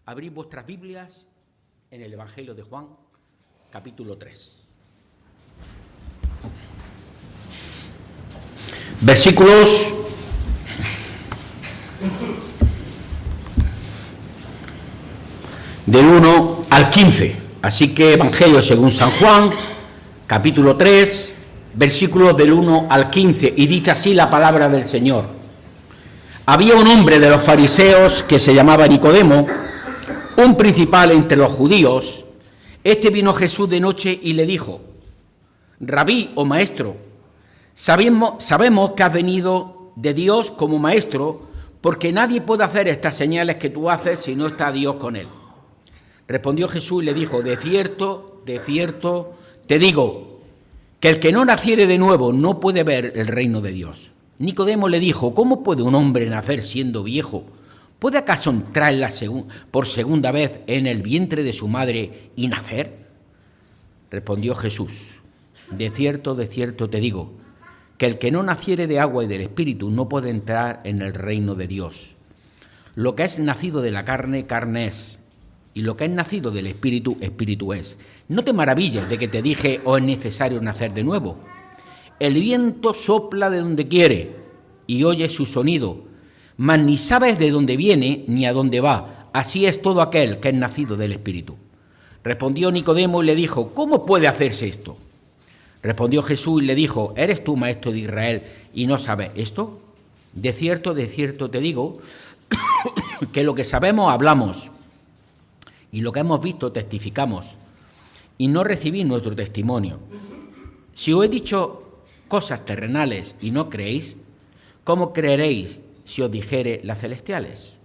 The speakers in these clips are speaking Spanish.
Abrid vuestras Biblias en el Evangelio de Juan, capítulo 3. Versículos del 1 al 15. Así que Evangelio según San Juan, capítulo 3, versículos del 1 al 15. Y dice así la palabra del Señor. Había un hombre de los fariseos que se llamaba Nicodemo, un principal entre los judíos. Este vino a Jesús de noche y le dijo: Rabí, o maestro, sabemos que has venido de Dios como maestro, porque nadie puede hacer estas señales que tú haces si no está Dios con él. Respondió Jesús y le dijo: de cierto, te digo, que el que no naciere de nuevo no puede ver el reino de Dios. Nicodemo le dijo: ¿cómo puede un hombre nacer siendo viejo? ¿Puede acaso entrar por segunda vez en el vientre de su madre y nacer? Respondió Jesús: de cierto te digo, que el que no naciere de agua y del Espíritu no puede entrar en el reino de Dios. Lo que es nacido de la carne, carne es, y lo que es nacido del Espíritu, Espíritu es. No te maravilles de que te dije: ¿os es necesario nacer de nuevo? El viento sopla de donde quiere y oyes su sonido, mas ni sabes de dónde viene ni a dónde va. Así es todo aquel que es nacido del Espíritu. Respondió Nicodemo y le dijo: ¿cómo puede hacerse esto? Respondió Jesús y le dijo: ¿eres tú maestro de Israel y no sabes esto? De cierto te digo, que lo que sabemos hablamos, y lo que hemos visto testificamos, y no recibís nuestro testimonio. Si os he dicho cosas terrenales y no creéis, ¿cómo creeréis si os dijere las celestiales?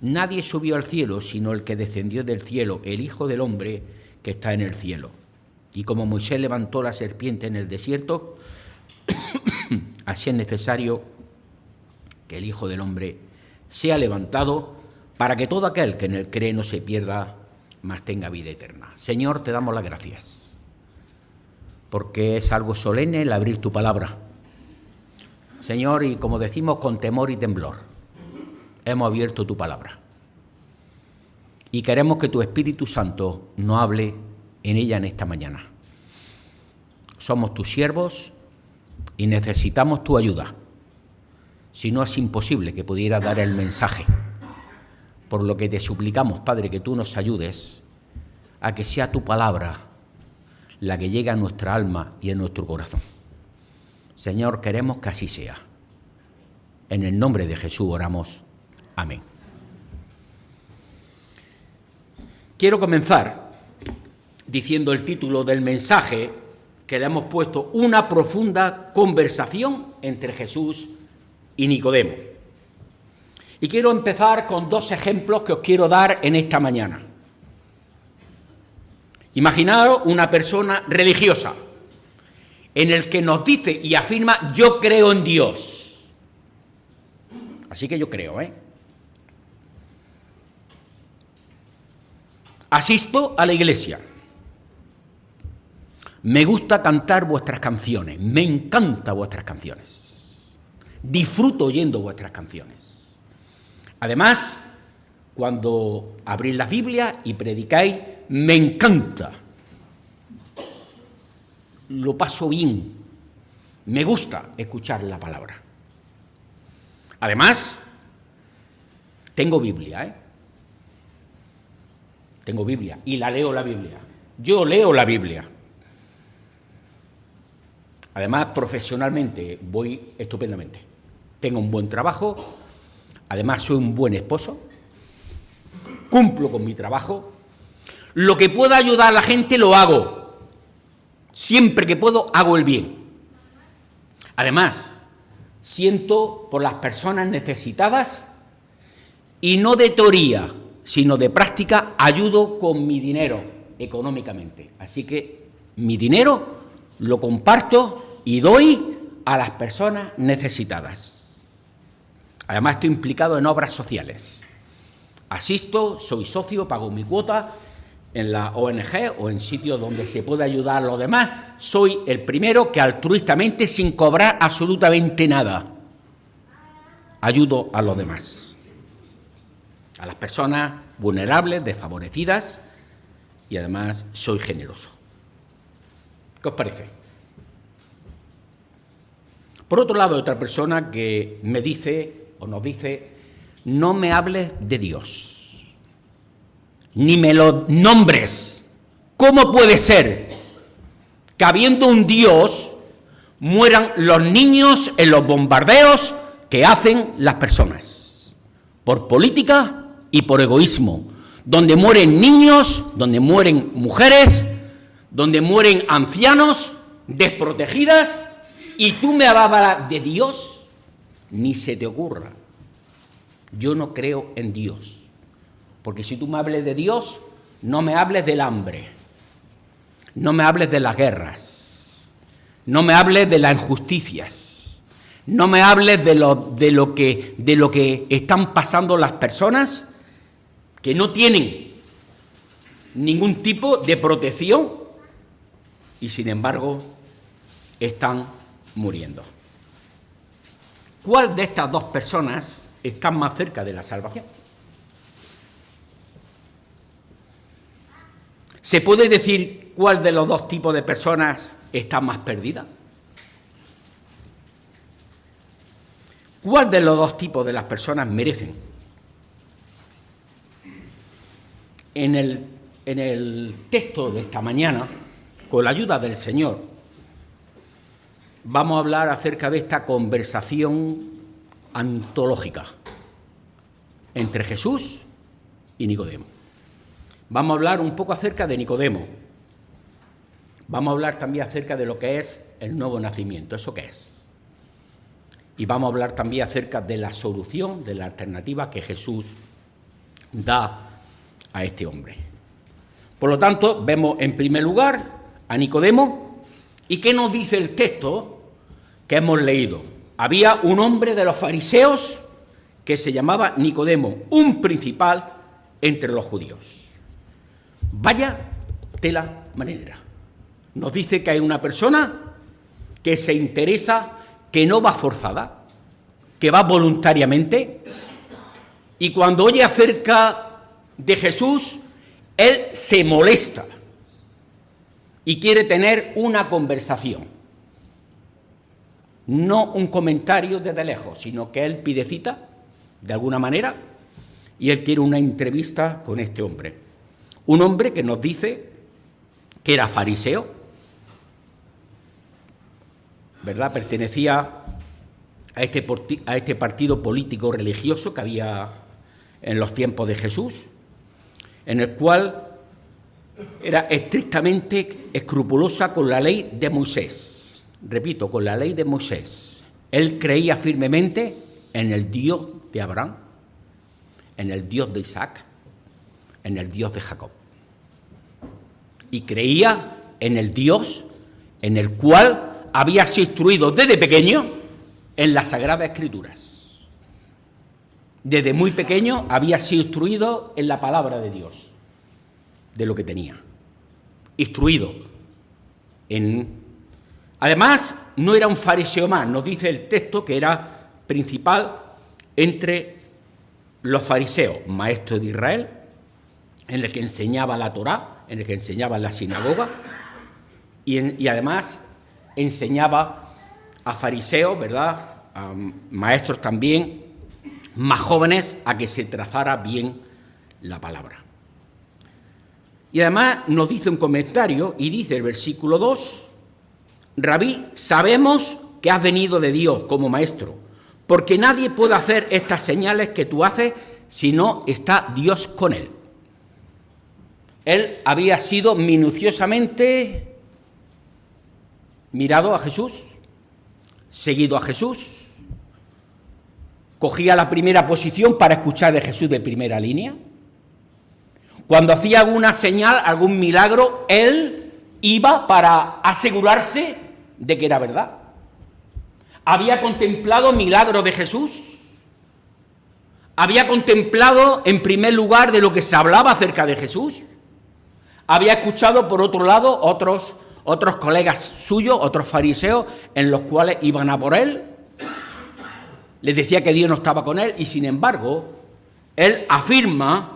Nadie subió al cielo sino el que descendió del cielo, el Hijo del Hombre que está en el cielo. Y como Moisés levantó la serpiente en el desierto, así es necesario que el Hijo del Hombre sea levantado, para que todo aquel que en él cree no se pierda, mas tenga vida eterna. Señor, te damos las gracias, porque es algo solemne el abrir tu palabra. Señor, y como decimos, con temor y temblor, hemos abierto tu palabra. Y queremos que tu Espíritu Santo nos hable en ella en esta mañana. Somos tus siervos y necesitamos tu ayuda. Si no, es imposible que pudiera dar el mensaje. Por lo que te suplicamos, Padre, que tú nos ayudes a que sea tu palabra la que llegue a nuestra alma y a nuestro corazón. Señor, queremos que así sea. En el nombre de Jesús oramos. Amén. Quiero comenzar diciendo el título del mensaje que le hemos puesto: una profunda conversación entre Jesús y Nicodemo. Y quiero empezar con dos ejemplos que os quiero dar en esta mañana. Imaginaos una persona religiosa en el que nos dice y afirma: yo creo en Dios. Así que yo creo, Asisto a la iglesia. Me gusta cantar vuestras canciones. Me encantan vuestras canciones. Disfruto oyendo vuestras canciones. Además, cuando abrís la Biblia y predicáis, me encanta. Lo paso bien. Me gusta escuchar la palabra. Además, tengo Biblia, Tengo Biblia y leo la Biblia. Yo leo la Biblia. Además, profesionalmente voy estupendamente. Tengo un buen trabajo. Además, soy un buen esposo. Cumplo con mi trabajo. Lo que pueda ayudar a la gente lo hago. Siempre que puedo, hago el bien. Además, siento por las personas necesitadas y no de teoría, sino de práctica, ayudo con mi dinero económicamente. Así que mi dinero lo comparto y doy a las personas necesitadas. Además, estoy implicado en obras sociales. Asisto, soy socio, pago mi cuota en la ONG o en sitios donde se puede ayudar a los demás. Soy el primero que altruistamente, sin cobrar absolutamente nada, ayudo a los demás. a las personas vulnerables, desfavorecidas, y además soy generoso. ¿Qué os parece? Por otro lado, hay otra persona que me dice o nos dice: no me hables de Dios, ni me lo nombres. ¿Cómo puede ser que habiendo un Dios mueran los niños en los bombardeos que hacen las personas? Por política y por egoísmo, donde mueren niños, donde mueren mujeres, donde mueren ancianos, desprotegidas, y tú me hablas de Dios, ni se te ocurra. Yo no creo en Dios, porque si tú me hables de Dios, no me hables del hambre, no me hables de las guerras, no me hables de las injusticias, no me hables de lo que están pasando las personas que no tienen ningún tipo de protección y sin embargo están muriendo. ¿Cuál de estas dos personas está más cerca de la salvación? ¿Se puede decir cuál de los dos tipos de personas está más perdida? ¿Cuál de los dos tipos de las personas merecen? En el texto de esta mañana, con la ayuda del Señor, vamos a hablar acerca de esta conversación antológica entre Jesús y Nicodemo. Vamos a hablar un poco acerca de Nicodemo. Vamos a hablar también acerca de lo que es el nuevo nacimiento, ¿eso qué es? Y vamos a hablar también acerca de la solución, de la alternativa que Jesús da a este hombre. Por lo tanto, vemos en primer lugar a Nicodemo. ¿Y qué nos dice el texto que hemos leído? Había un hombre de los fariseos que se llamaba Nicodemo, un principal entre los judíos. Vaya tela marinera. Nos dice que hay una persona que se interesa, que no va forzada, que va voluntariamente, y cuando oye acerca de Jesús, él se molesta y quiere tener una conversación. No un comentario desde lejos, sino que él pide cita, de alguna manera, y él quiere una entrevista con este hombre. Un hombre que nos dice que era fariseo, ¿verdad? Pertenecía a este partido político religioso que había en los tiempos de Jesús, en el cual era estrictamente escrupulosa con la ley de Moisés. Repito, con la ley de Moisés. Él creía firmemente en el Dios de Abraham, en el Dios de Isaac, en el Dios de Jacob. Y creía en el Dios en el cual había sido instruido desde pequeño en las Sagradas Escrituras. Desde muy pequeño había sido instruido en la palabra de Dios, de lo que tenía. Instruido en... Además, no era un fariseo más, nos dice el texto que era principal entre los fariseos, maestro de Israel, en el que enseñaba la Torá, en el que enseñaba en la sinagoga, y además enseñaba a fariseos, ¿verdad?, a maestros también más jóvenes, a que se trazara bien la palabra. Y además nos dice un comentario, y dice el versículo 2, Rabí, sabemos que has venido de Dios como maestro, porque nadie puede hacer estas señales que tú haces si no está Dios con él. Él había sido minuciosamente mirado a Jesús, seguido a Jesús, cogía la primera posición para escuchar de Jesús de primera línea. Cuando hacía alguna señal, algún milagro, él iba para asegurarse de que era verdad. Había contemplado milagros de Jesús. Había contemplado en primer lugar de lo que se hablaba acerca de Jesús. Había escuchado por otro lado otros colegas suyos, otros fariseos, en los cuales iban a por él. Les decía que Dios no estaba con él y sin embargo Él afirma: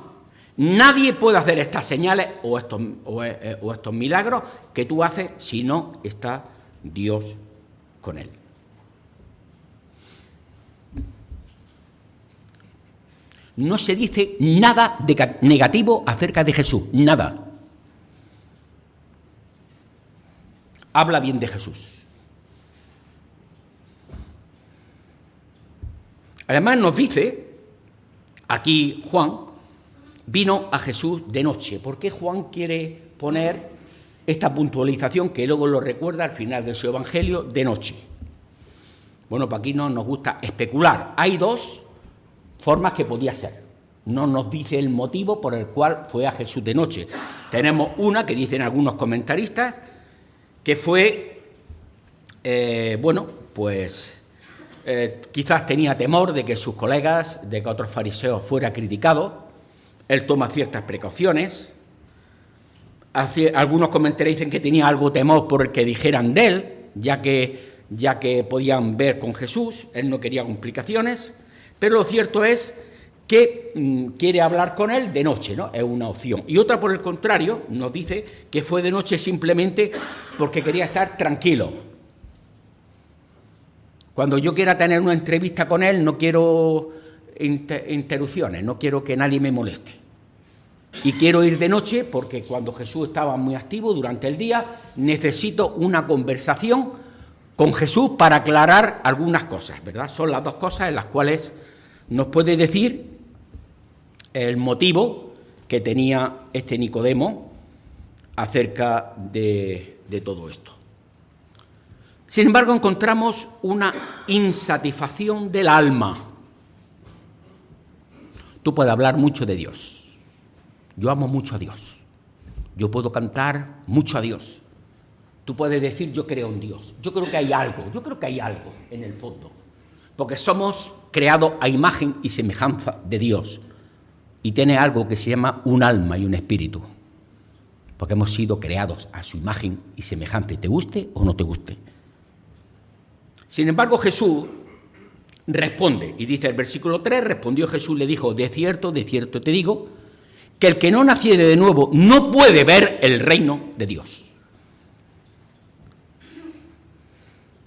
nadie puede hacer estas señales o estos milagros que tú haces si no está Dios con él. No se dice nada negativo acerca de Jesús, nada. Habla bien de Jesús. Además nos dice, aquí Juan, vino a Jesús de noche. ¿Por qué Juan quiere poner esta puntualización que luego lo recuerda al final de su evangelio, de noche? Bueno, pues aquí no nos gusta especular. Hay dos formas que podía ser. No nos dice el motivo por el cual fue a Jesús de noche. Tenemos una que dicen algunos comentaristas, que fue, quizás tenía temor de que sus colegas, de que otros fariseos fuera criticado. Él toma ciertas precauciones. Algunos comentaristas dicen que tenía algo temor por el que dijeran de él, ya que podían ver con Jesús. Él no quería complicaciones, pero lo cierto es que quiere hablar con él de noche, ¿no? Es una opción. Y otra, por el contrario, nos dice que fue de noche simplemente porque quería estar tranquilo. Cuando yo quiera tener una entrevista con él, no quiero interrupciones, no quiero que nadie me moleste. Y quiero ir de noche porque cuando Jesús estaba muy activo durante el día, necesito una conversación con Jesús para aclarar algunas cosas, ¿verdad? Son las dos cosas en las cuales nos puede decir el motivo que tenía este Nicodemo acerca de todo esto. Sin embargo, encontramos una insatisfacción del alma. Tú puedes hablar mucho de Dios. Yo amo mucho a Dios. Yo puedo cantar mucho a Dios. Tú puedes decir: yo creo en Dios. Yo creo que hay algo en el fondo. Porque somos creados a imagen y semejanza de Dios. Y tiene algo que se llama un alma y un espíritu. Porque hemos sido creados a su imagen y semejanza, te guste o no te guste. Sin embargo, Jesús responde, y dice el versículo 3, respondió Jesús, le dijo: de cierto te digo, que el que no naciere de nuevo no puede ver el reino de Dios.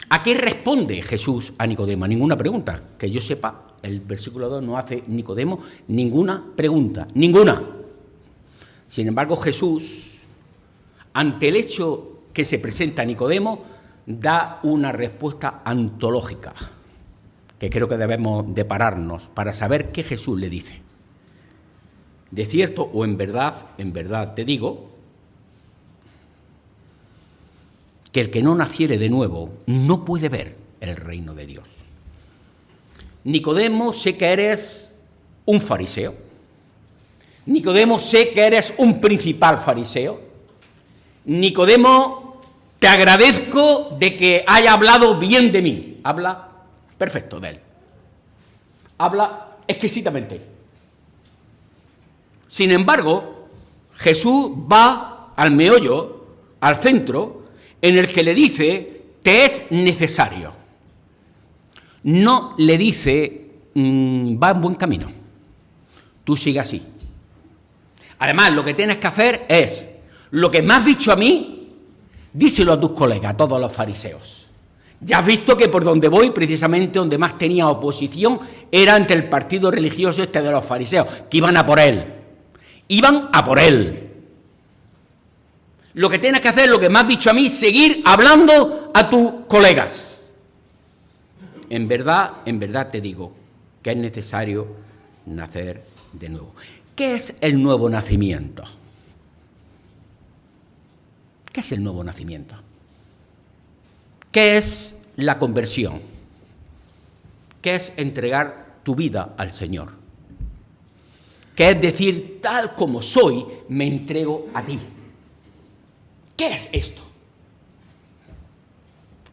¿A qué responde Jesús a Nicodemo? A ninguna pregunta. Que yo sepa, el versículo 2 no hace Nicodemo ninguna pregunta, ninguna. Sin embargo, Jesús, ante el hecho que se presenta a Nicodemo, da una respuesta antológica, que creo que debemos de pararnos para saber qué Jesús le dice. De cierto o en verdad te digo, que el que no naciere de nuevo no puede ver el reino de Dios. Nicodemo, sé que eres un fariseo. Nicodemo, sé que eres un principal fariseo. Nicodemo, te agradezco de que haya hablado bien de mí. Habla perfecto de él. Habla exquisitamente. Sin embargo, Jesús va al meollo, al centro, en el que le dice: te es necesario. No le dice: va en buen camino, tú sigue así. Además, lo que tienes que hacer es: lo que me has dicho a mí, díselo a tus colegas, a todos los fariseos. Ya has visto que por donde voy, precisamente donde más tenía oposición, era entre el partido religioso este de los fariseos, que iban a por él. Iban a por él. Lo que tienes que hacer, lo que me has dicho a mí, seguir hablando a tus colegas. En verdad te digo que es necesario nacer de nuevo. ¿Qué es el nuevo nacimiento? ¿Qué es el nuevo nacimiento? ¿Qué es la conversión? ¿Qué es entregar tu vida al Señor? ¿Qué es decir: tal como soy, me entrego a ti? ¿Qué es esto?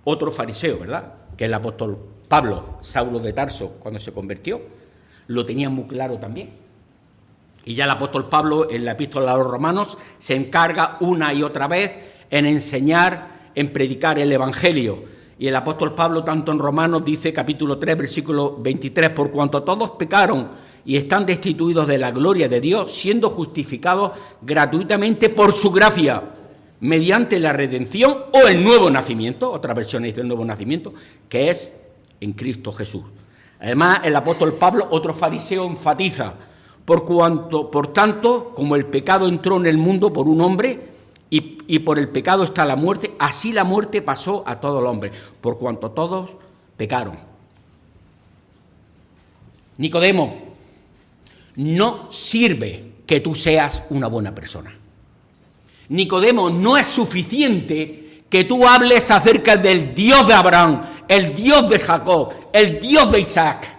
Otro fariseo, ¿verdad?, que el apóstol Pablo, Saulo de Tarso, cuando se convirtió, lo tenía muy claro también. Y ya el apóstol Pablo, en la epístola a los romanos, se encarga una y otra vez en enseñar, en predicar el evangelio. Y el apóstol Pablo, tanto en Romanos, dice, capítulo 3, versículo 23, por cuanto todos pecaron y están destituidos de la gloria de Dios, siendo justificados gratuitamente por su gracia, mediante la redención o el nuevo nacimiento, otra versión dice el nuevo nacimiento, que es en Cristo Jesús. Además, el apóstol Pablo, otro fariseo, enfatiza, por tanto, como el pecado entró en el mundo por un hombre, y por el pecado está la muerte, así la muerte pasó a todos los hombres, por cuanto todos pecaron. Nicodemo, no sirve que tú seas una buena persona. Nicodemo, no es suficiente que tú hables acerca del Dios de Abraham, el Dios de Jacob, el Dios de Isaac.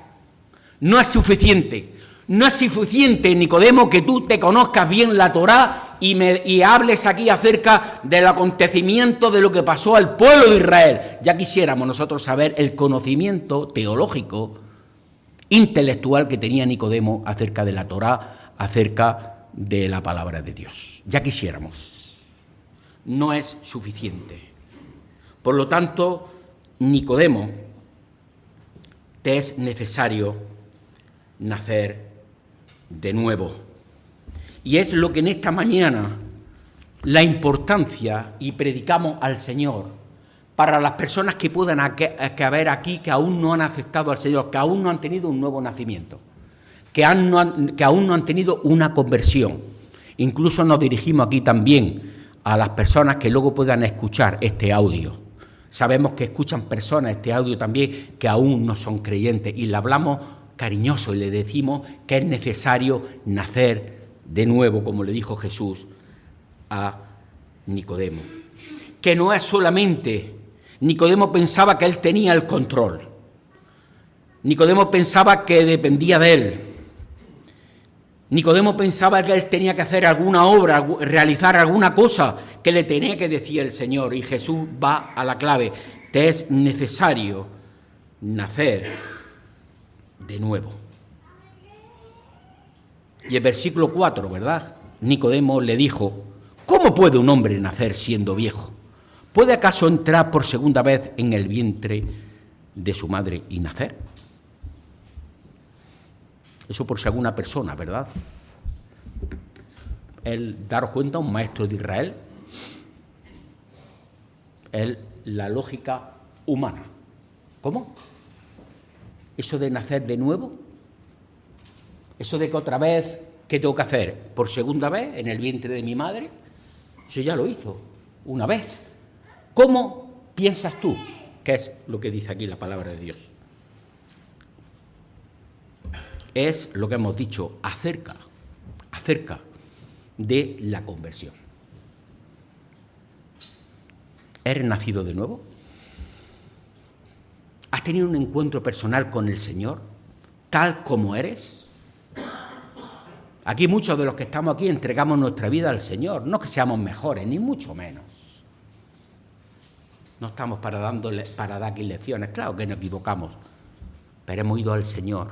No es suficiente. No es suficiente, Nicodemo, que tú te conozcas bien la Torá y hables aquí acerca del acontecimiento de lo que pasó al pueblo de Israel. Ya quisiéramos nosotros saber el conocimiento teológico, intelectual que tenía Nicodemo acerca de la Torá, acerca de la palabra de Dios. Ya quisiéramos. No es suficiente. Por lo tanto, Nicodemo, te es necesario nacer de nuevo. Y es lo que en esta mañana la importancia, y predicamos al Señor, para las personas que puedan haber aquí que aún no han aceptado al Señor, que aún no han tenido un nuevo nacimiento, que aún no han tenido una conversión. Incluso nos dirigimos aquí también a las personas que luego puedan escuchar este audio. Sabemos que escuchan personas este audio también que aún no son creyentes, y le hablamos cariñoso y le decimos que es necesario nacer de nuevo, como le dijo Jesús a Nicodemo. Que no es solamente, Nicodemo pensaba que él tenía el control. Nicodemo pensaba que dependía de él. Nicodemo pensaba que él tenía que hacer alguna obra, realizar alguna cosa que le tenía que decir el Señor. Y Jesús va a la clave. Te es necesario nacer de nuevo. Y el versículo 4, ¿verdad? Nicodemo le dijo, ¿cómo puede un hombre nacer siendo viejo? ¿Puede acaso entrar por segunda vez en el vientre de su madre y nacer? Eso por si alguna persona, ¿verdad? Daros cuenta, un maestro de Israel, la lógica humana. ¿Cómo? Eso de nacer de nuevo, eso de que otra vez, ¿qué tengo que hacer? ¿Por segunda vez en el vientre de mi madre? Eso ya lo hizo una vez. ¿Cómo piensas tú? ¿Qué es lo que dice aquí la palabra de Dios? Es lo que hemos dicho acerca de la conversión. ¿Eres nacido de nuevo? ¿Has tenido un encuentro personal con el Señor, tal como eres? Aquí muchos de los que estamos aquí entregamos nuestra vida al Señor, no que seamos mejores, ni mucho menos. No estamos para dar aquí lecciones, claro que nos equivocamos, pero hemos ido al Señor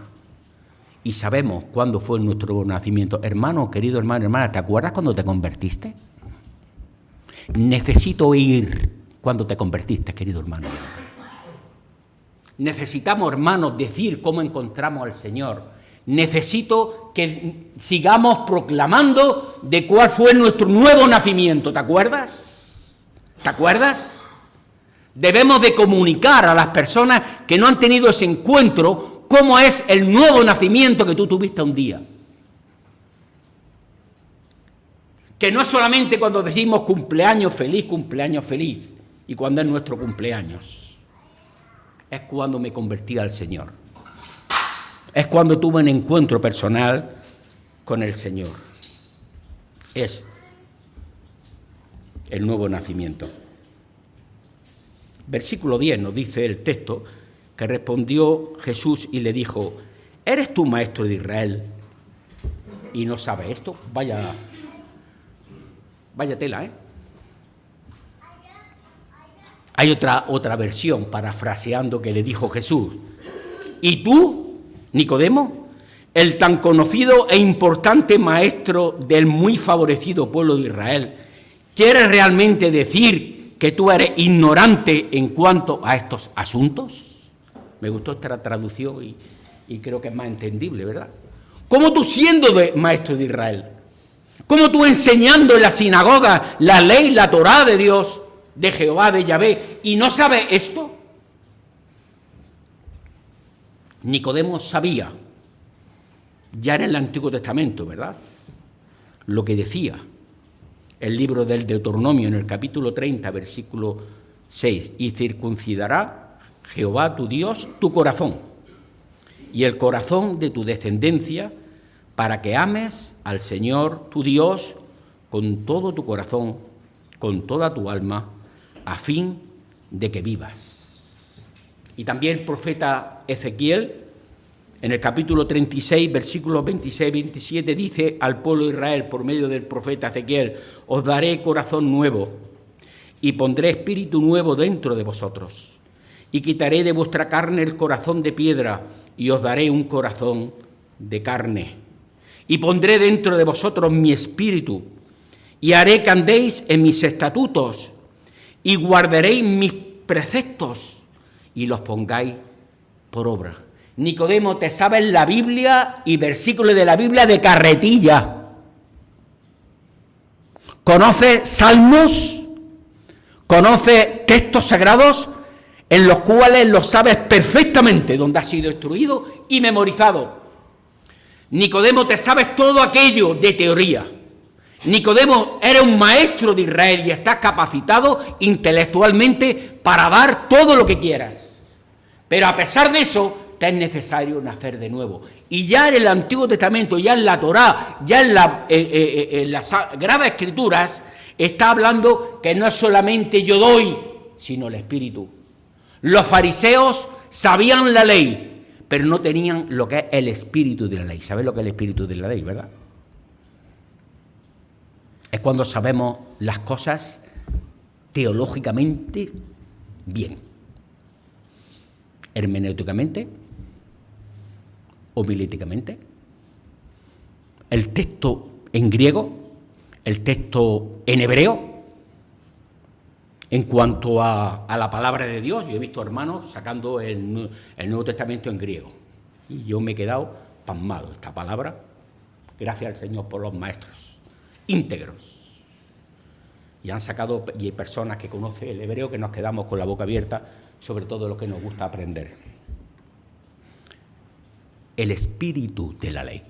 y sabemos cuándo fue nuestro nacimiento. Hermano, querido hermano, hermana, ¿te acuerdas cuando te convertiste? Necesito oír cuando te convertiste, querido hermano. Necesitamos, hermanos, decir cómo encontramos al Señor. Necesito que sigamos proclamando de cuál fue nuestro nuevo nacimiento. ¿Te acuerdas? ¿Te acuerdas? Debemos de comunicar a las personas que no han tenido ese encuentro cómo es el nuevo nacimiento que tú tuviste un día. Que no es solamente cuando decimos cumpleaños feliz, y cuando es nuestro cumpleaños. Es cuando me convertí al Señor. Es cuando tuve un encuentro personal con el Señor. Es el nuevo nacimiento. Versículo 10 nos dice el texto que respondió Jesús y le dijo, ¿eres tú maestro de Israel y no sabes esto? Vaya tela, ¿eh? Hay otra versión, parafraseando, que le dijo Jesús. ¿Y tú, Nicodemo, el tan conocido e importante maestro del muy favorecido pueblo de Israel, quieres realmente decir que tú eres ignorante en cuanto a estos asuntos? Me gustó esta traducción y creo que es más entendible, ¿verdad? ¿Cómo tú siendo maestro de Israel? ¿Cómo tú enseñando en la sinagoga la ley, la Torá de Dios, de Jehová, de Yahvé, y no sabes esto? Nicodemo sabía, ya en el Antiguo Testamento, ¿verdad?, lo que decía el libro del Deuteronomio en el capítulo 30, versículo 6, y circuncidará Jehová tu Dios tu corazón y el corazón de tu descendencia, para que ames al Señor tu Dios con todo tu corazón, con toda tu alma, a fin de que vivas. Y también el profeta Ezequiel, en el capítulo 36, versículos 26 y 27, dice al pueblo de Israel, por medio del profeta Ezequiel: os daré corazón nuevo, y pondré espíritu nuevo dentro de vosotros, y quitaré de vuestra carne el corazón de piedra, y os daré un corazón de carne. Y pondré dentro de vosotros mi espíritu, y haré que andéis en mis estatutos, y guardaréis mis preceptos, y los pongáis por obra. Nicodemo, te sabes la Biblia y versículos de la Biblia de carretilla. Conoces salmos, conoces textos sagrados en los cuales lo sabes perfectamente, donde ha sido instruido y memorizado. Nicodemo, te sabes todo aquello de teoría. Nicodemo, eres un maestro de Israel y estás capacitado intelectualmente para dar todo lo que quieras. Pero a pesar de eso, te es necesario nacer de nuevo. Y ya en el Antiguo Testamento, ya en la Torá, ya en las Sagradas Escrituras, está hablando que no es solamente yo doy, sino el Espíritu. Los fariseos sabían la ley, pero no tenían lo que es el espíritu de la ley. ¿Sabes lo que es el espíritu de la ley, verdad? Es cuando sabemos las cosas teológicamente bien, hermenéuticamente, homilíticamente, el texto en griego, el texto en hebreo. En cuanto a la palabra de Dios, yo he visto hermanos sacando el Nuevo Testamento en griego, y yo me he quedado pasmado. Esta palabra, gracias al Señor por los maestros íntegros, y han sacado, y hay personas que conocen el hebreo que nos quedamos con la boca abierta, sobre todo lo que nos gusta aprender. El espíritu de la ley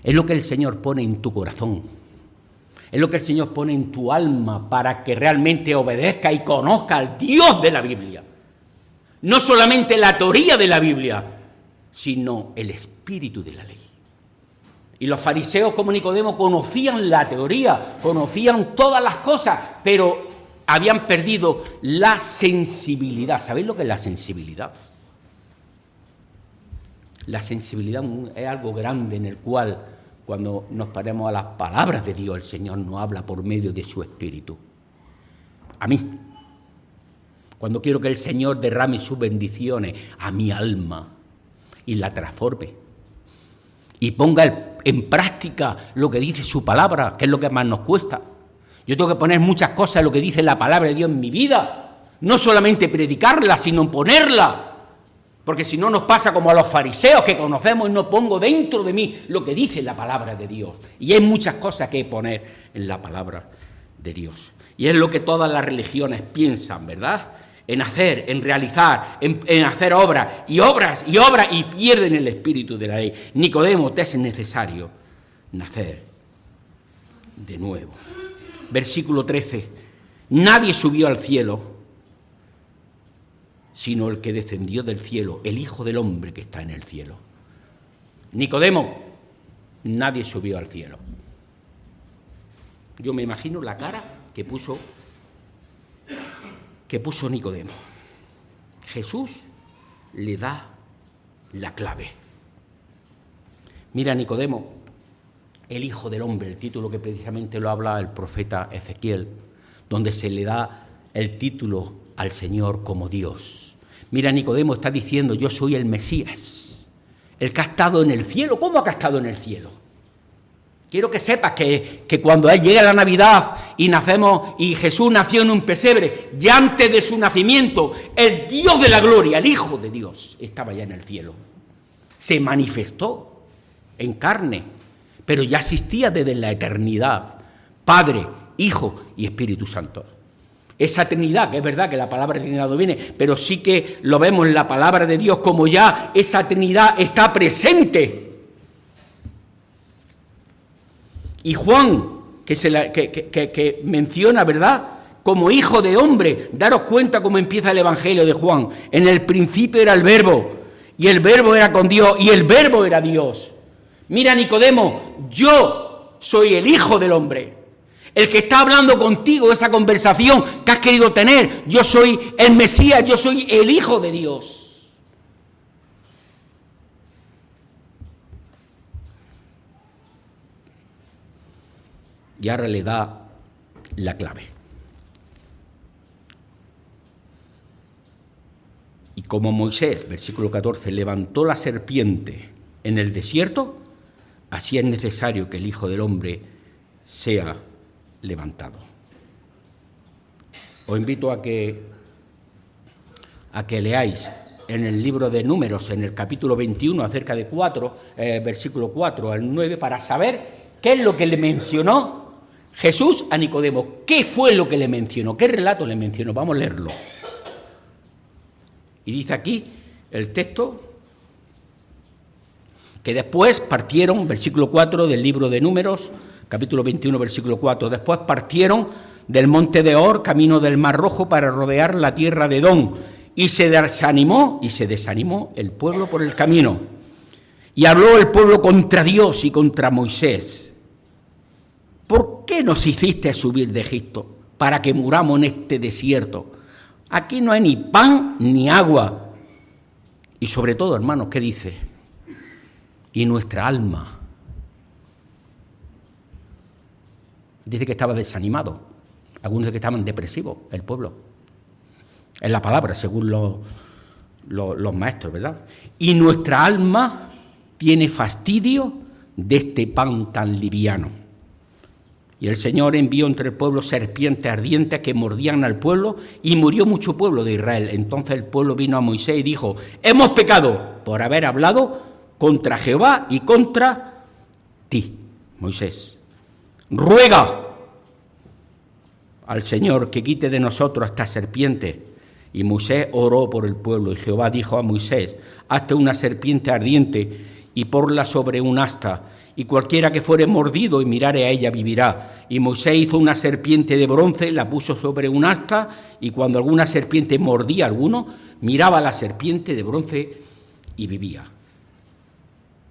es lo que el Señor pone en tu corazón. Es lo que el Señor pone en tu alma para que realmente obedezca y conozca al Dios de la Biblia. No solamente la teoría de la Biblia, sino el espíritu de la ley. Y los fariseos como Nicodemo conocían la teoría, conocían todas las cosas, pero habían perdido la sensibilidad. ¿Sabéis lo que es la sensibilidad? La sensibilidad es algo grande en el cual, cuando nos paremos a las palabras de Dios, el Señor nos habla por medio de su Espíritu. A mí. Cuando quiero que el Señor derrame sus bendiciones a mi alma y la transforme y ponga en práctica lo que dice su palabra, que es lo que más nos cuesta. Yo tengo que poner muchas cosas en lo que dice la palabra de Dios en mi vida. No solamente predicarla, sino ponerla. Porque si no nos pasa como a los fariseos que conocemos y no pongo dentro de mí lo que dice la palabra de Dios. Y hay muchas cosas que poner en la palabra de Dios. Y es lo que todas las religiones piensan, ¿verdad? En hacer, en realizar, en hacer obras, y pierden el espíritu de la ley. Nicodemo, te es necesario nacer de nuevo. Versículo 13. Nadie subió al cielo, sino el que descendió del cielo, el Hijo del Hombre que está en el cielo. Nicodemo, nadie subió al cielo. Yo me imagino la cara que puso Nicodemo. Jesús le da la clave. Mira, Nicodemo, el Hijo del Hombre, el título que precisamente lo habla el profeta Ezequiel, donde se le da el título al Señor como Dios. Mira, Nicodemo está diciendo: yo soy el Mesías, el que ha estado en el cielo. ¿Cómo que ha estado en el cielo? Quiero que sepas que cuando llega la Navidad y nacemos, y Jesús nació en un pesebre, ya antes de su nacimiento, el Dios de la gloria, el Hijo de Dios, estaba ya en el cielo. Se manifestó. en carne, pero ya existía desde la eternidad, Padre, Hijo y Espíritu Santo. Esa Trinidad, que es verdad que la palabra Trinidad no viene, pero sí que lo vemos en la palabra de Dios como ya esa Trinidad está presente. Y Juan, que menciona, ¿verdad?, como hijo de hombre. Daros cuenta cómo empieza el Evangelio de Juan. En el principio era el Verbo, y el Verbo era con Dios, y el Verbo era Dios. Mira, Nicodemo, yo soy el Hijo del Hombre. El que está hablando contigo, esa conversación que has querido tener. Yo soy el Mesías, yo soy el Hijo de Dios. Y ahora le da la clave. Y como Moisés, versículo 14, levantó la serpiente en el desierto, así es necesario que el Hijo del Hombre sea levantado. Os invito a que leáis en el libro de Números, en el capítulo 21, acerca de versículo 4 al 9, para saber qué es lo que le mencionó Jesús a Nicodemo. ¿Qué fue lo que le mencionó? ¿Qué relato le mencionó? Vamos a leerlo. Y dice aquí el texto que después partieron, versículo 4 del libro de Números, capítulo 21, versículo 4, después partieron del monte de Or, camino del Mar Rojo, para rodear la tierra de Edom, y se desanimó el pueblo por el camino. Y habló el pueblo contra Dios y contra Moisés. ¿Por qué nos hiciste subir de Egipto para que muramos en este desierto? Aquí no hay ni pan ni agua. Y sobre todo, hermanos, ¿qué dice? Y nuestra alma. Dice que estaba desanimado. Algunos dicen que estaban depresivos, el pueblo. Es la palabra, según los maestros, ¿verdad? Y nuestra alma tiene fastidio de este pan tan liviano. Y el Señor envió entre el pueblo serpientes ardientes que mordían al pueblo, y murió mucho pueblo de Israel. Entonces el pueblo vino a Moisés y dijo: hemos pecado por haber hablado contra Jehová y contra ti, Moisés. Ruega al Señor que quite de nosotros esta serpiente. Y Moisés oró por el pueblo, y Jehová dijo a Moisés: hazte una serpiente ardiente y ponla sobre un asta, y cualquiera que fuere mordido y mirare a ella vivirá. Y Moisés hizo una serpiente de bronce, la puso sobre un asta, y cuando alguna serpiente mordía a alguno, miraba a la serpiente de bronce y vivía.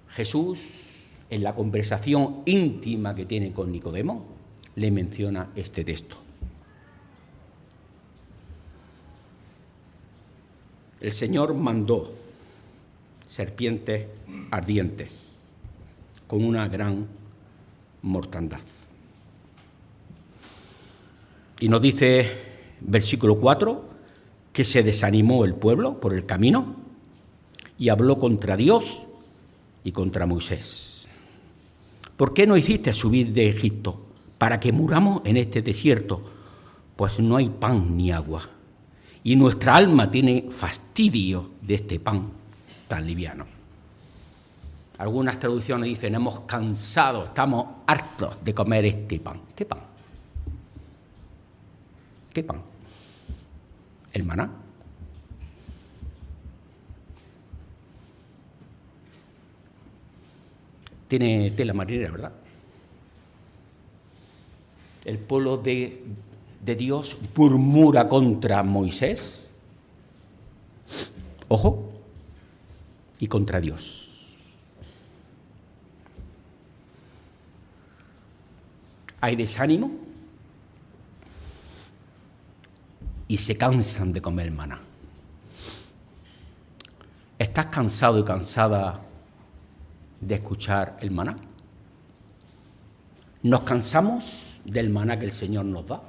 Jesús, en la conversación íntima que tiene con Nicodemo, le menciona este texto. El Señor mandó serpientes ardientes con una gran mortandad. Y nos dice, versículo 4, que se desanimó el pueblo por el camino y habló contra Dios y contra Moisés. ¿Por qué no hiciste subir de Egipto para que muramos en este desierto? Pues no hay pan ni agua, y nuestra alma tiene fastidio de este pan tan liviano. Algunas traducciones dicen: hemos cansado, estamos hartos de comer este pan. ¿Qué pan? ¿Qué pan? El maná. Tiene tela marinera, ¿verdad? El pueblo de Dios murmura contra Moisés, ojo, y contra Dios. Hay desánimo y se cansan de comer maná. ¿Estás cansado y cansada de escuchar el maná? ¿Nos cansamos del maná que el Señor nos da?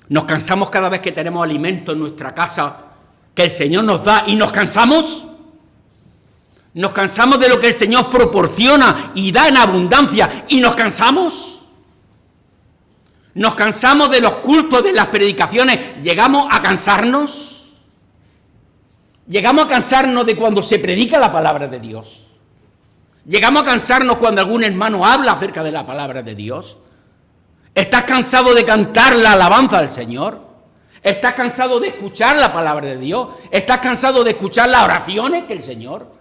¿Nos cansamos cada vez que tenemos alimento en nuestra casa que el Señor nos da y nos cansamos? ¿Nos cansamos de lo que el Señor proporciona y da en abundancia y nos cansamos? ¿Nos cansamos de los cultos, de las predicaciones? ¿Llegamos a cansarnos? Llegamos a cansarnos de cuando se predica la palabra de Dios. Llegamos a cansarnos cuando algún hermano habla acerca de la palabra de Dios. ¿Estás cansado de cantar la alabanza al Señor? ¿Estás cansado de escuchar la palabra de Dios? ¿Estás cansado de escuchar las oraciones que el Señor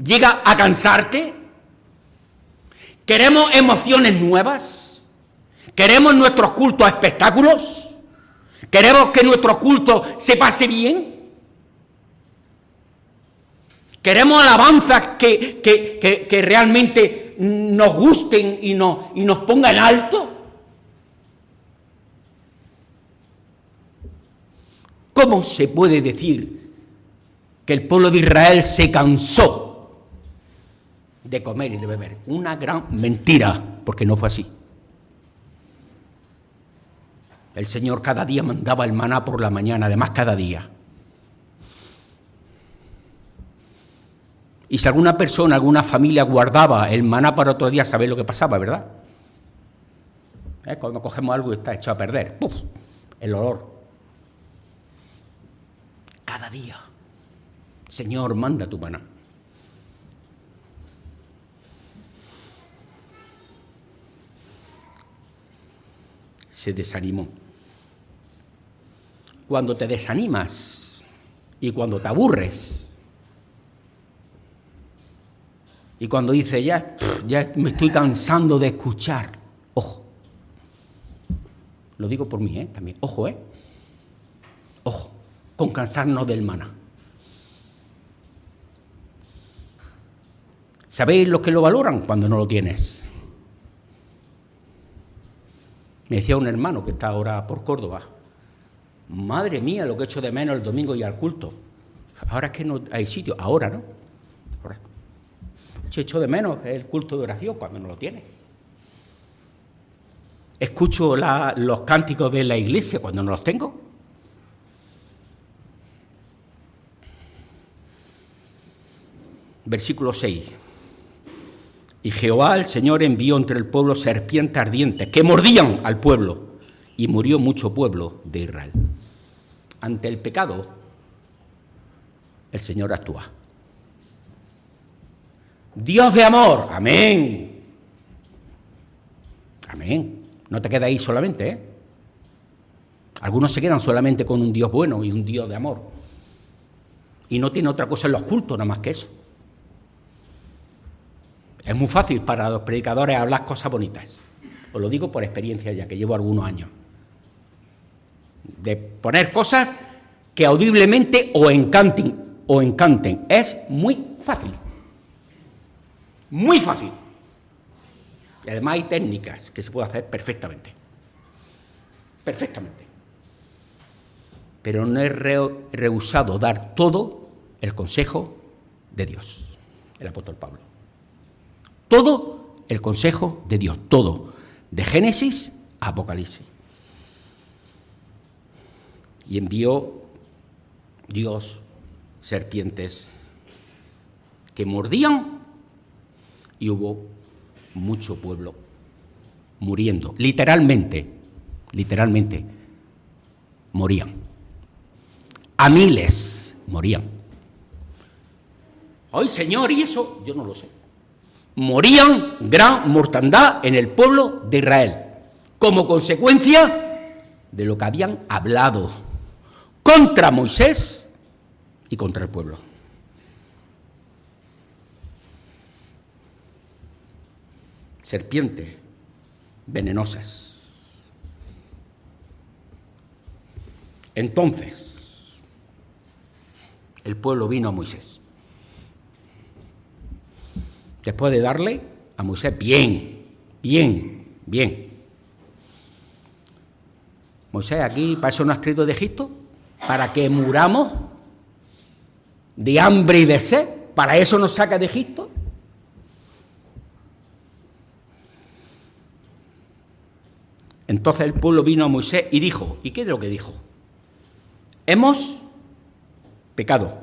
llega a cansarte? ¿Queremos emociones nuevas? ¿Queremos nuestros cultos espectáculos? ¿Queremos que nuestro culto se pase bien? ¿Queremos alabanzas que realmente nos gusten y nos pongan en alto? ¿Cómo se puede decir que el pueblo de Israel se cansó de comer y de beber? Una gran mentira, porque no fue así. El Señor cada día mandaba el maná por la mañana, además cada día. Y si alguna persona, alguna familia guardaba el maná para otro día, sabéis lo que pasaba, ¿verdad? Cuando cogemos algo y está hecho a perder, ¡puf!, el olor. Cada día, Señor, manda tu maná. Se desanimó. Cuando te desanimas y cuando te aburres y cuando dices ya me estoy cansando de escuchar, ojo, lo digo por mí, también, ojo, ojo, con cansarnos del maná. ¿Sabéis los que lo valoran cuando no lo tienes? Me decía un hermano que está ahora por Córdoba, madre mía, lo que echo de menos el domingo y al culto. Ahora es que no hay sitio, ahora no. Ahora. Echo de menos el culto de oración cuando no lo tienes. Escucho los cánticos de la iglesia cuando no los tengo. Versículo 6. Y Jehová, el Señor, envió entre el pueblo serpientes ardientes que mordían al pueblo, y murió mucho pueblo de Israel. Ante el pecado, el Señor actúa. Dios de amor, amén. Amén. No te quedes ahí solamente, Algunos se quedan solamente con un Dios bueno y un Dios de amor. Y no tiene otra cosa en los cultos nada más que eso. Es muy fácil para los predicadores hablar cosas bonitas. Os lo digo por experiencia ya, que llevo algunos años. De poner cosas que audiblemente o encanten. Es muy fácil. Muy fácil. Y además hay técnicas que se puede hacer perfectamente. Perfectamente. Pero no he rehusado dar todo el consejo de Dios, el apóstol Pablo. Todo el consejo de Dios, todo, de Génesis a Apocalipsis. Y envió Dios serpientes que mordían y hubo mucho pueblo muriendo. Literalmente, morían. A miles morían. ¡Ay, Señor! ¿Y eso? Yo no lo sé. Morían gran mortandad en el pueblo de Israel, como consecuencia de lo que habían hablado contra Moisés y contra el pueblo. Serpientes venenosas. Entonces, el pueblo vino a Moisés. Después de darle a Moisés bien. Moisés, aquí para eso nos has traído de Egipto, para que muramos de hambre y de sed, para eso nos saca de Egipto. Entonces el pueblo vino a Moisés y dijo, ¿y qué es lo que dijo? Hemos pecado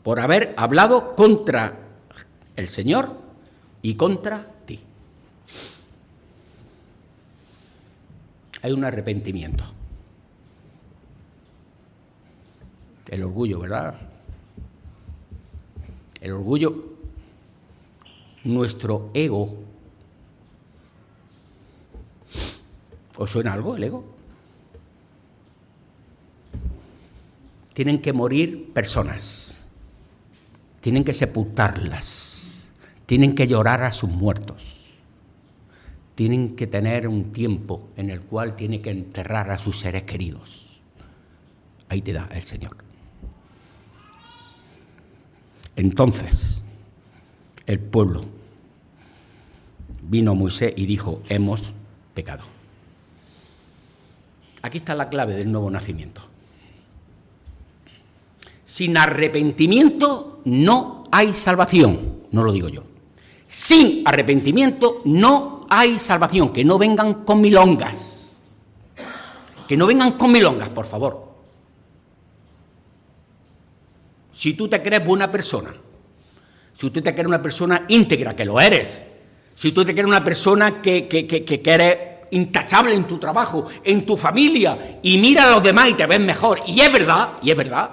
por haber hablado contra el Señor y contra ti. Hay un arrepentimiento. El orgullo, ¿verdad? El orgullo, nuestro ego. ¿Os suena algo el ego? Tienen que morir personas, tienen que sepultarlas, tienen que llorar a sus muertos, tienen que tener un tiempo en el cual tiene que enterrar a sus seres queridos. Ahí te da el Señor. Entonces, el pueblo, vino Moisés y dijo, hemos pecado. Aquí está la clave del nuevo nacimiento. Sin arrepentimiento no hay salvación, no lo digo yo. Sin arrepentimiento no hay salvación. Que no vengan con milongas. Que no vengan con milongas, por favor. Si tú te crees buena persona, si tú te crees una persona íntegra, que lo eres, si tú te crees una persona que eres intachable en tu trabajo, en tu familia, y mira a los demás y te ves mejor, y es verdad,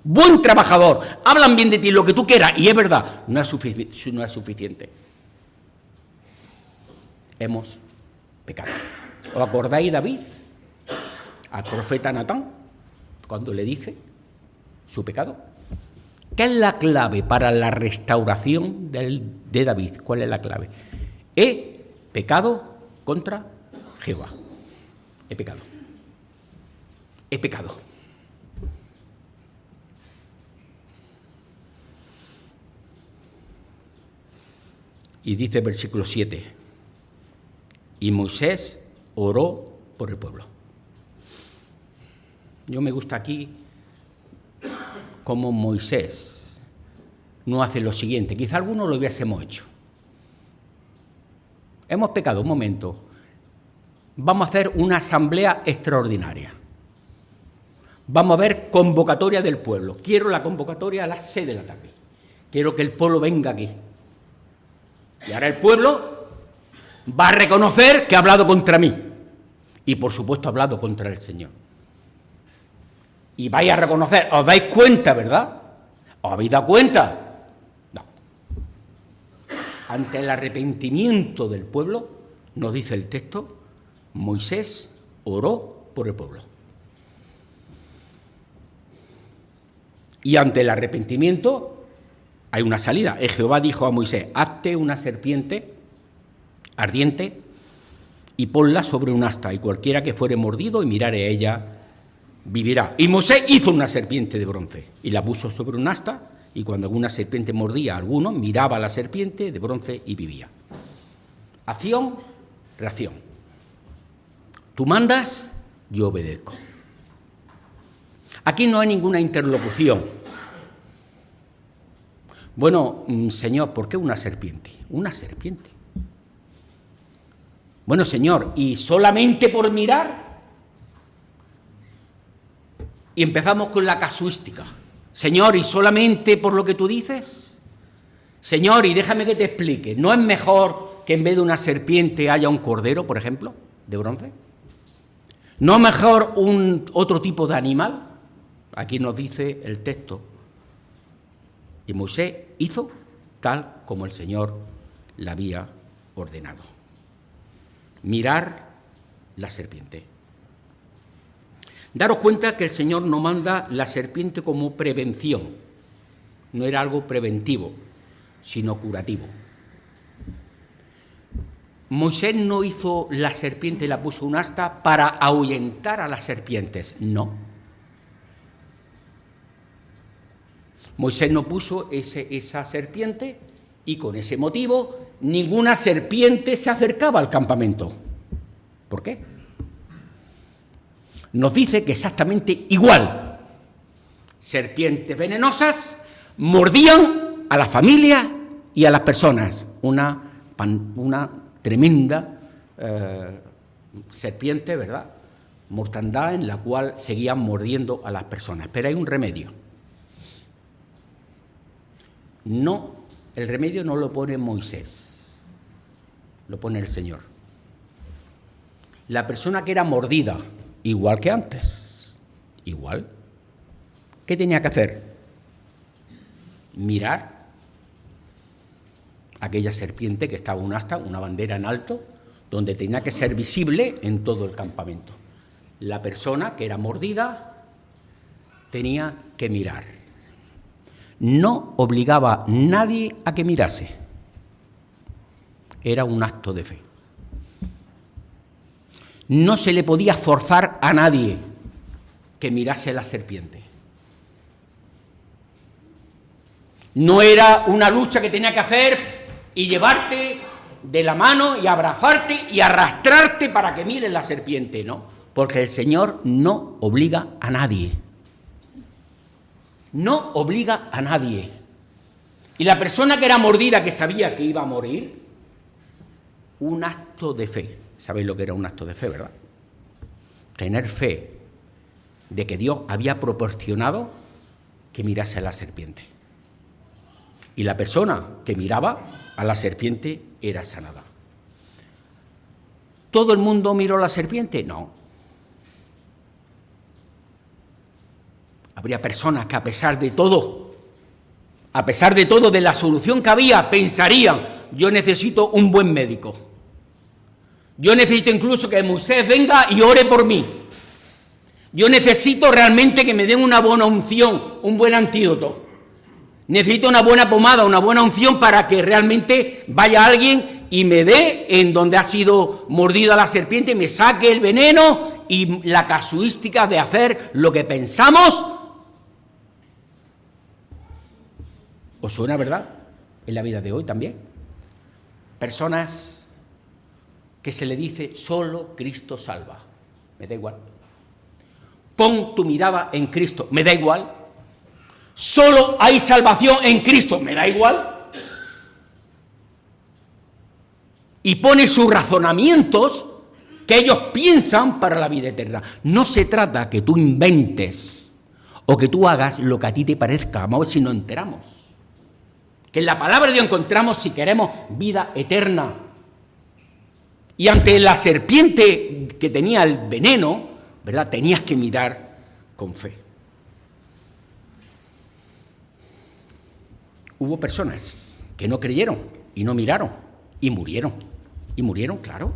buen trabajador, hablan bien de ti, lo que tú quieras, y es verdad, no es suficiente. Hemos pecado. ¿Os acordáis David al profeta Natán cuando le dice su pecado? ¿Qué es la clave para la restauración de David? ¿Cuál es la clave? He pecado contra Jehová. He pecado. He pecado. Y dice versículo 7, y Moisés oró por el pueblo. Yo me gusta aquí como Moisés no hace lo siguiente. Quizá algunos lo hubiésemos hecho. Hemos pecado, un momento. Vamos a hacer una asamblea extraordinaria. Vamos a ver convocatoria del pueblo. Quiero la convocatoria a las 6 de la tarde. Quiero que el pueblo venga aquí. Y ahora el pueblo va a reconocer que ha hablado contra mí. Y por supuesto ha hablado contra el Señor. Y vais a reconocer, os dais cuenta, ¿verdad? ¿Os habéis dado cuenta? No. Ante el arrepentimiento del pueblo, nos dice el texto, Moisés oró por el pueblo. Y ante el arrepentimiento hay una salida. Jehová dijo a Moisés, hazte una serpiente ardiente y ponla sobre un asta, y cualquiera que fuere mordido y mirare a ella, vivirá. Y Moisés hizo una serpiente de bronce y la puso sobre un asta, y cuando alguna serpiente mordía a alguno, miraba a la serpiente de bronce y vivía. Acción, reacción. Tú mandas, yo obedezco. Aquí no hay ninguna interlocución. Bueno, Señor, ¿por qué una serpiente? Una serpiente. Bueno, Señor, ¿y solamente por mirar? Y empezamos con la casuística. Señor, ¿y solamente por lo que tú dices? Señor, y déjame que te explique, ¿no es mejor que en vez de una serpiente haya un cordero, por ejemplo, de bronce? ¿No es mejor otro tipo de animal? Aquí nos dice el texto. Y Moisés hizo tal como el Señor le había ordenado. Mirar la serpiente. Daros cuenta que el Señor no manda la serpiente como prevención. No era algo preventivo, sino curativo. Moisés no hizo la serpiente y la puso un asta para ahuyentar a las serpientes, no. Moisés no puso esa serpiente y con ese motivo ninguna serpiente se acercaba al campamento. ¿Por qué? Nos dice que exactamente igual. Serpientes venenosas mordían a la familia y a las personas. Una tremenda serpiente, ¿verdad? Mortandad en la cual seguían mordiendo a las personas. Pero hay un remedio. No, el remedio no lo pone Moisés, lo pone el Señor. La persona que era mordida, igual que antes, igual, ¿qué tenía que hacer? Mirar aquella serpiente que estaba un asta, una bandera en alto, donde tenía que ser visible en todo el campamento. La persona que era mordida tenía que mirar. No obligaba a nadie a que mirase. Era un acto de fe. No se le podía forzar a nadie que mirase la serpiente. No era una lucha que tenía que hacer y llevarte de la mano y abrazarte y arrastrarte para que mires la serpiente, no, porque el Señor no obliga a nadie. No obliga a nadie. Y la persona que era mordida, que sabía que iba a morir, un acto de fe. ¿Sabéis lo que era un acto de fe, verdad? Tener fe de que Dios había proporcionado que mirase a la serpiente. Y la persona que miraba a la serpiente era sanada. ¿Todo el mundo miró a la serpiente? No. Habría personas que a pesar de todo de la solución que había, pensarían, yo necesito un buen médico. Yo necesito incluso que Moisés venga y ore por mí. Yo necesito realmente que me den una buena unción, un buen antídoto. Necesito una buena pomada, una buena unción para que realmente vaya alguien y me dé en donde ha sido mordida la serpiente, me saque el veneno y la casuística de hacer lo que pensamos. ¿Os suena, verdad? En la vida de hoy también. Personas que se le dice, solo Cristo salva. Me da igual. Pon tu mirada en Cristo. Me da igual. Solo hay salvación en Cristo. Me da igual. Y pone sus razonamientos que ellos piensan para la vida eterna. No se trata que tú inventes o que tú hagas lo que a ti te parezca. Vamos a ver si nos enteramos. Que en la palabra de Dios encontramos, si queremos, vida eterna. Y ante la serpiente que tenía el veneno, ¿verdad?, tenías que mirar con fe. Hubo personas que no creyeron y no miraron y murieron. Y murieron, claro.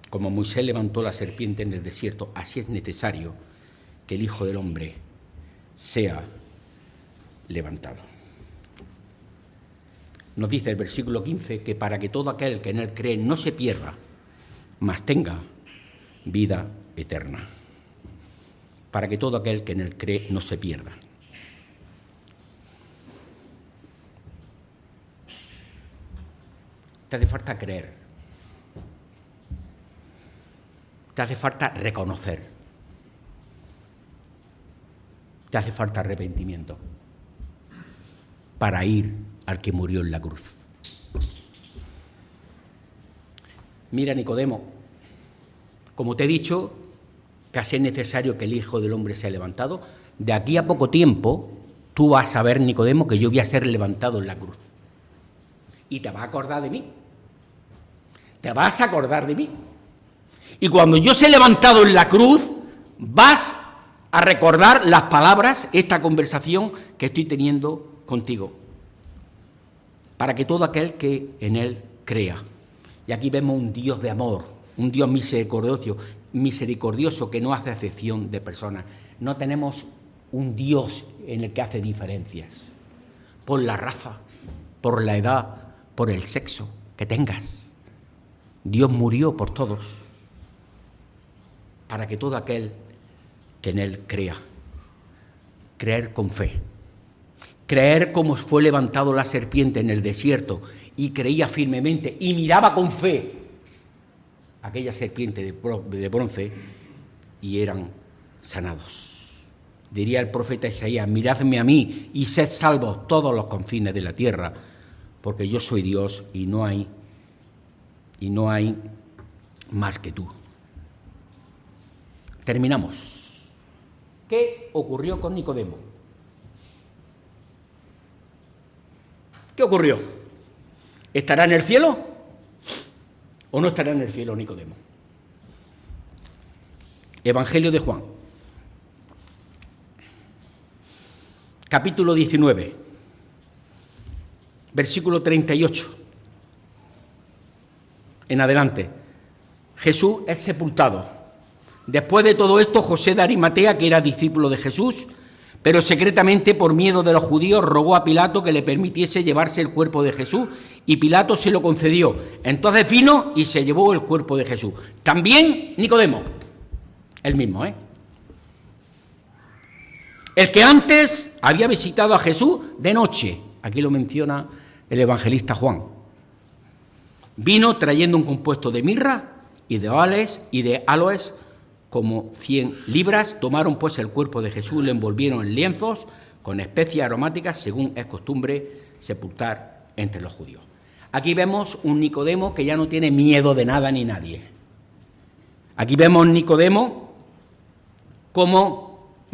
Como Moisés levantó la serpiente en el desierto, así es necesario que el Hijo del Hombre sea levantado. Nos dice el versículo 15 que para que todo aquel que en él cree no se pierda, mas tenga vida eterna. Para que todo aquel que en él cree no se pierda. Te hace falta creer. Te hace falta reconocer. Te hace falta arrepentimiento para ir al que murió en la cruz. Mira, Nicodemo, como te he dicho, casi es necesario que el Hijo del Hombre sea levantado. De aquí a poco tiempo, tú vas a ver, Nicodemo, que yo voy a ser levantado en la cruz. Y te vas a acordar de mí. Te vas a acordar de mí. Y cuando yo sea levantado en la cruz, vas a recordar las palabras, esta conversación que estoy teniendo contigo. Para que todo aquel que en él crea. Y aquí vemos un Dios de amor, un Dios misericordioso que no hace acepción de personas. No tenemos un Dios en el que hace diferencias por la raza, por la edad, por el sexo que tengas. Dios murió por todos para que todo aquel que en él crea. Creer con fe. Creer como fue levantado la serpiente en el desierto y creía firmemente y miraba con fe aquella serpiente de bronce y eran sanados. Diría el profeta Isaías, miradme a mí y sed salvos todos los confines de la tierra, porque yo soy Dios y no hay más que tú. Terminamos. ¿Qué ocurrió con Nicodemo? ¿Qué ocurrió? ¿Estará en el cielo o no estará en el cielo Nicodemo? Evangelio de Juan, capítulo 19, versículo 38 en adelante. Jesús es sepultado. Después de todo esto, José de Arimatea, que era discípulo de Jesús, pero secretamente por miedo de los judíos, rogó a Pilato que le permitiese llevarse el cuerpo de Jesús, y Pilato se lo concedió. Entonces vino y se llevó el cuerpo de Jesús. También Nicodemo, el mismo, el que antes había visitado a Jesús de noche. Aquí lo menciona el evangelista Juan. Vino trayendo un compuesto de mirra y de aloes, como 100 libras. Tomaron pues el cuerpo de Jesús, lo envolvieron en lienzos con especias aromáticas, según es costumbre sepultar entre los judíos. Aquí vemos un Nicodemo que ya no tiene miedo de nada ni nadie. Aquí vemos Nicodemo cómo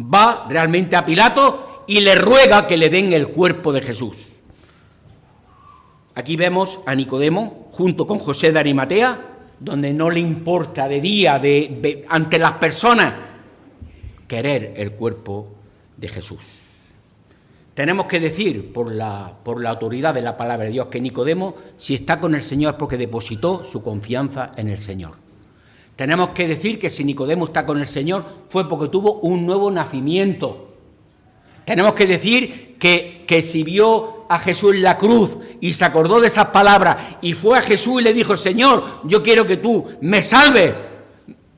va realmente a Pilato y le ruega que le den el cuerpo de Jesús. Aquí vemos a Nicodemo junto con José de Arimatea, donde no le importa de día, ante las personas, querer el cuerpo de Jesús. Tenemos que decir, por la autoridad de la palabra de Dios, que Nicodemo, si está con el Señor, es porque depositó su confianza en el Señor. Tenemos que decir que si Nicodemo está con el Señor, fue porque tuvo un nuevo nacimiento. Tenemos que decir que si vio a Jesús en la cruz y se acordó de esas palabras y fue a Jesús y le dijo: Señor, yo quiero que tú me salves,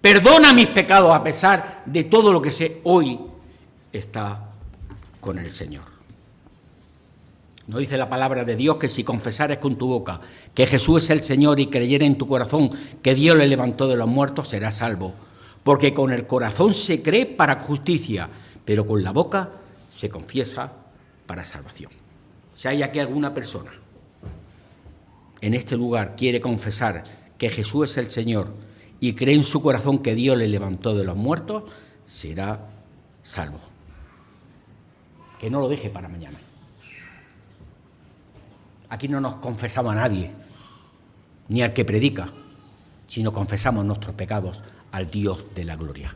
perdona mis pecados, a pesar de todo lo que sé, hoy está con el Señor. Nos dice la palabra de Dios que si confesares con tu boca que Jesús es el Señor y creyeres en tu corazón que Dios le levantó de los muertos, serás salvo. Porque con el corazón se cree para justicia, pero con la boca se confiesa para salvación. Si hay aquí alguna persona en este lugar quiere confesar que Jesús es el Señor y cree en su corazón que Dios le levantó de los muertos, será salvo. Que no lo deje para mañana. Aquí no nos confesamos a nadie, ni al que predica, sino confesamos nuestros pecados al Dios de la gloria.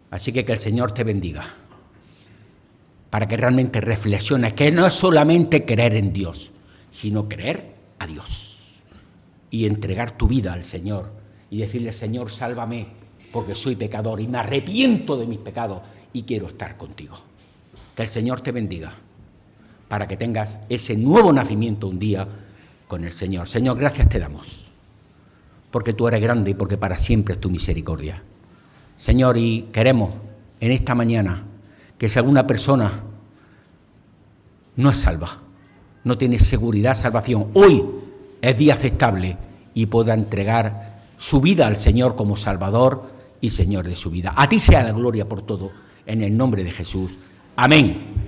Así que el Señor te bendiga, para que realmente reflexiones, que no es solamente creer en Dios, sino creer a Dios y entregar tu vida al Señor y decirle: Señor, sálvame, porque soy pecador y me arrepiento de mis pecados y quiero estar contigo. Que el Señor te bendiga, para que tengas ese nuevo nacimiento un día con el Señor. Señor, gracias te damos, porque tú eres grande y porque para siempre es tu misericordia. Señor, y queremos en esta mañana que si alguna persona no es salva, no tiene seguridad, salvación, hoy es día aceptable y pueda entregar su vida al Señor como Salvador y Señor de su vida. A ti sea la gloria por todo, en el nombre de Jesús. Amén.